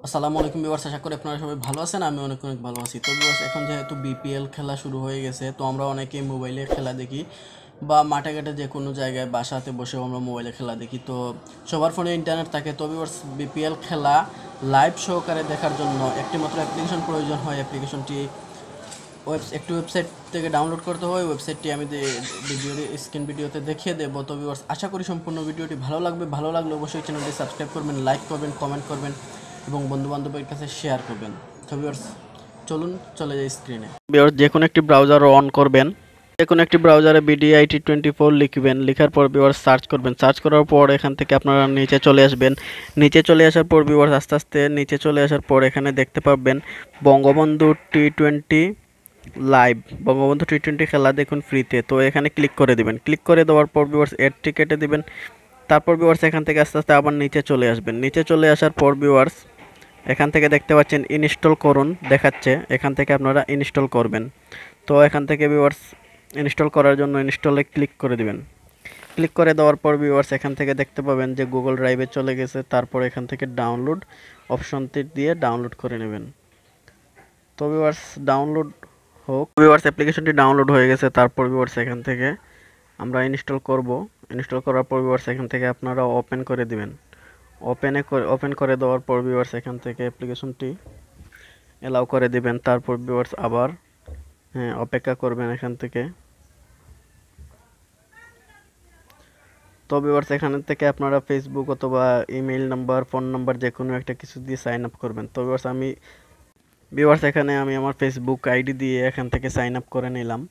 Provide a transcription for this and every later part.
আসসালামু আলাইকুম ভিউয়ার্স, আশা করি আপনারা সবাই ভালো আছেন। আমি অনেক অনেক ভালো আছি। তো ভিউয়ার্স, এখন যেহেতু বিপিএল খেলা শুরু হয়ে গেছে, তো আমরা অনেকেই মোবাইলে খেলা দেখি বা মাঠে ঘাটে যে কোনো জায়গায় বাসাতে বসেও আমরা মোবাইলে খেলা দেখি। তো সবার ফোনে ইন্টারনেট থাকে। তো ভিউয়ার্স, বিপিএল খেলা লাইভ সহকারে দেখার জন্য একটি মাত্র অ্যাপ্লিকেশন প্রয়োজন হয়। অ্যাপ্লিকেশনটি একটি ওয়েবসাইট থেকে ডাউনলোড করতে হয়। ওয়েবসাইটটি আমি স্ক্রিন ভিডিওতে দেখিয়ে দেবো। তো ভিউয়ার্স, আশা করি সম্পূর্ণ ভিডিওটি ভালো লাগবে। ভালো লাগলে অবশ্যই চ্যানেলটি সাবস্ক্রাইব করবেন, লাইক করবেন, কমেন্ট করবেন এবং বন্ধুবান্ধবের কাছে শেয়ার করবেন। তো ভিউয়ার্স, চলুন চলে যাই স্ক্রিনে। ভিউয়ার্স, যে কোনো একটি ব্রাউজার অন করবেন। যে কোনো একটি ব্রাউজারে BDI T24 লিখবেন। লেখার পর ভিউয়ার্স সার্চ করবেন। সার্চ করার পর এখান থেকে আপনারা নিচে চলে আসবেন। নিচে চলে আসার পর ভিউয়ার্স আস্তে আস্তে নিচে চলে আসার পর এখানে দেখতে পাবেন Bangabandhu T20 live. Bangabandhu T20 খেলা দেখুন ফ্রিতে। তো এখানে ক্লিক করে দিবেন। ক্লিক করে দেওয়ার পর ভিউয়ার্স এডটি কেটে দিবেন। তারপর ভিউয়ার্স এখান থেকে আস্তে আস্তে আবার নিচে চলে আসবেন। নিচে চলে আসার পর ভিউয়ার্স এখান থেকে দেখতে পাচ্ছেন ইনস্টল করুন দেখাচ্ছে। এখান থেকে আপনারা ইনস্টল করবেন। তো এখান থেকে ভিউয়ার্স ইনস্টল করার জন্য ইনস্টলে ক্লিক করে দিবেন। ক্লিক করে দেওয়ার পর ভিউয়ার্স এখান থেকে দেখতে পাবেন যে গুগল ড্রাইভে চলে গেছে। তারপর এখান থেকে ডাউনলোড অপশনটি দিয়ে ডাউনলোড করে নেবেন। তো ভিউয়ার্স ডাউনলোড হোক। ভিউয়ার্স অ্যাপ্লিকেশনটি ডাউনলোড হয়ে গেছে। তারপর ভিউয়ার্স এখান থেকে আমরা ইনস্টল করব। ইনস্টল করার পর ভিউয়ার্স এখান থেকে আপনারা ওপেন করে দিবেন। ওপেন করে দেওয়ার পর ভিউয়ার্স এখান থেকে অ্যাপ্লিকেশনটি এলাও করে দিবেন। তারপর ভিউয়ার্স আবার অপেক্ষা করবেন এখান থেকে। তো ভিউয়ার্স এখান থেকে আপনারা ফেসবুক অথবা ইমেইল নাম্বার, ফোন নাম্বার যে কোনো একটা কিছু দিয়ে সাইন আপ করবেন। তো ভিউয়ার্স এখানে আমি আমার ফেসবুক আইডি দিয়ে এখান থেকে সাইন আপ করে নিলাম।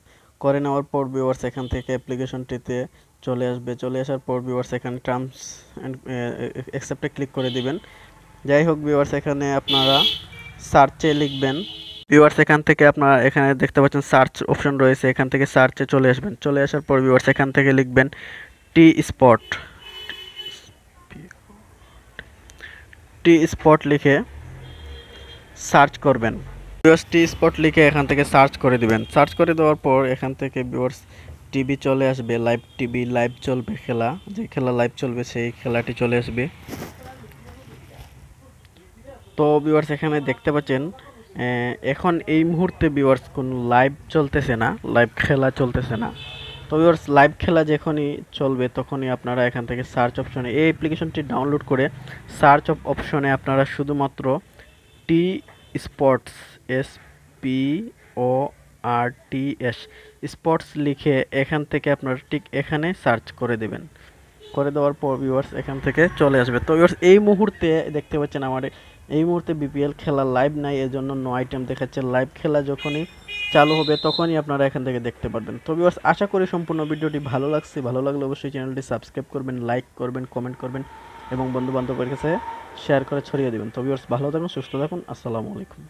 করে নেওয়ার পর ভিউয়ার্স এখান থেকে অ্যাপ্লিকেশনটিতে চলে আসবে। চলে আসার পর ভিউয়ার্স এখানে টার্মস অ্যান্ড অ্যাকসেপ্টে ক্লিক করে দিবেন। যাই হোক ভিউয়ার্স, এখানে আপনারা সার্চে লিখবেন। ভিউয়ার্স এখান থেকে আপনারা এখানে দেখতে পাচ্ছেন সার্চ অপশন রয়েছে। এখান থেকে সার্চে চলে আসবেন। চলে আসার পর ভিউয়ার্স এখান থেকে লিখবেন স্পট টি স্পট লিখে সার্চ করবেন। ভিউয়ার্স স্পট লিখে এখান থেকে সার্চ করে দিবেন। সার্চ করে দেওয়ার পর এখান থেকে ভিউয়ার্স টিভি চলে আসবে। লাইভ টিভি, লাইভ চলবে খেলা, যে খেলা লাইভ চলবে সেই খেলাটি চলে আসবে। তো ভিউয়ার্স এখানে দেখতে পাচ্ছেন এখন এই মুহূর্তে ভিউয়ার্স কোনো লাইভ চলতেছে না, লাইভ খেলা চলতেছে না। তো ভিউয়ার্স লাইভ খেলা যখনই চলবে তখনই আপনারা এখান থেকে সার্চ অপশনে এই অ্যাপ্লিকেশনটি ডাউনলোড করে সার্চ অপশনে আপনারা শুধুমাত্র টি স্পোর্টস SPORTS স্পোর্টস লিখে এখান থেকে আপনারা ঠিক এখানে সার্চ করে দেবেন। করে দেওয়ার পর ভিউয়ার্স এখান থেকে চলে আসবে। তো ভিউয়ার্স এই মুহূর্তে দেখতে পাচ্ছেন আমার এই মুহূর্তে বিপিএল খেলা লাইভ নাই, এজন্য নো আইটেম দেখাচ্ছে। লাইভ খেলা যখনই চালু হবে তখনই আপনারা এখান থেকে দেখতে পারবেন। তো ভিউয়ার্স আশা করি সম্পূর্ণ ভিডিওটি ভালো লাগছে। ভালো লাগলে অবশ্যই চ্যানেলটি সাবস্ক্রাইব করবেন, লাইক করবেন, কমেন্ট করবেন এবং বন্ধু বান্ধবের কাছে শেয়ার করে ছড়িয়ে দেবেন। তো ভিউয়ার্স ভালো থাকুন, সুস্থ থাকুন। আসসালামু আলাইকুম।